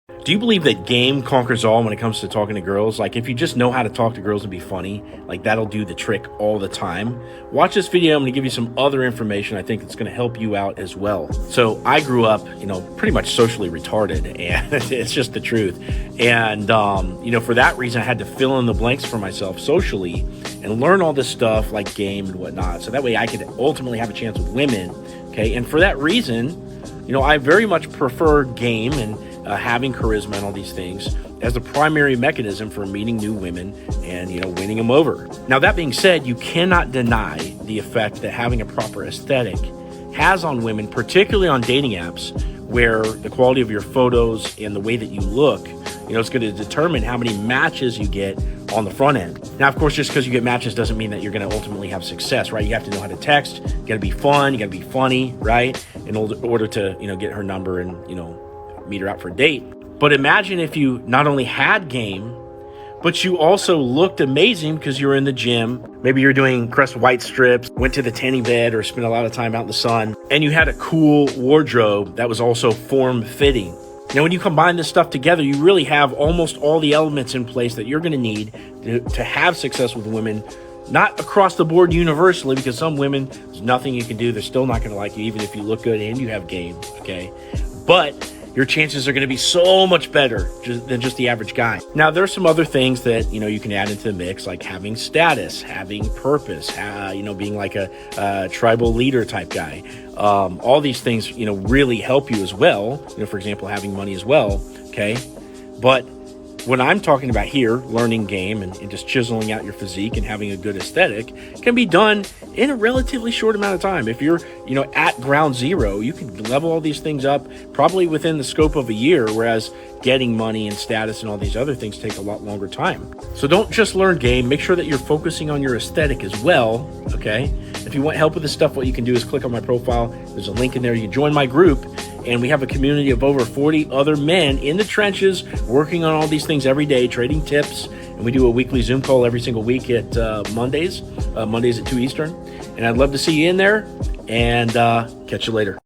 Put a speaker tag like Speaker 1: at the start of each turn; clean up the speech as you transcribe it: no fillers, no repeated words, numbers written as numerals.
Speaker 1: Do you believe that game conquers all when it comes to talking to girls? Like, if you just know how to talk to girls and be funny, like that'll do the trick all the time. Watch this video. I'm going to give you some other information I think that's going to help you out as well. So I grew up, pretty much socially retarded, and it's just the truth. And, for that reason, I had to fill in the blanks for myself socially and learn all this stuff like game and whatnot. So that way I could ultimately have a chance with women. Okay. And for that reason, I very much prefer game and having charisma and all these things as the primary mechanism for meeting new women and, winning them over. Now, that being said, you cannot deny the effect that having a proper aesthetic has on women, particularly on dating apps, where the quality of your photos and the way that you look, it's going to determine how many matches you get on the front end. Now, of course, just because you get matches doesn't mean that you're going to ultimately have success, right? You have to know how to text. You got to be fun. You got to be funny, right? In order to, get her number and, meet her out for a date. But imagine if you not only had game, but you also looked amazing because you were in the gym. Maybe you're doing Crest White strips, went to the tanning bed, or spent a lot of time out in the sun, and you had a cool wardrobe that was also form-fitting. Now, when you combine this stuff together, you really have almost all the elements in place that you're going to need to have success with women. Not across the board universally, because some women, there's nothing you can do. They're still not going to like you, even if you look good and you have game, okay? But your chances are going to be so much better than just the average guy. Now, there's some other things that, you can add into the mix, like having status, having purpose, being like a tribal leader type guy. All these things, really help you as well. For example, having money as well, okay? But what I'm talking about here, learning game and just chiseling out your physique and having a good aesthetic, can be done in a relatively short amount of time. If you're, at ground zero, you can level all these things up probably within the scope of a year, whereas getting money and status and all these other things take a lot longer time. So don't just learn game, make sure that you're focusing on your aesthetic as well, okay? If you want help with this stuff, what you can do is click on my profile. There's a link in there. You can join my group, and we have a community of over 40 other men in the trenches working on all these things every day, trading tips. And we do a weekly Zoom call every single week at Mondays at 2 Eastern. And I'd love to see you in there, and catch you later.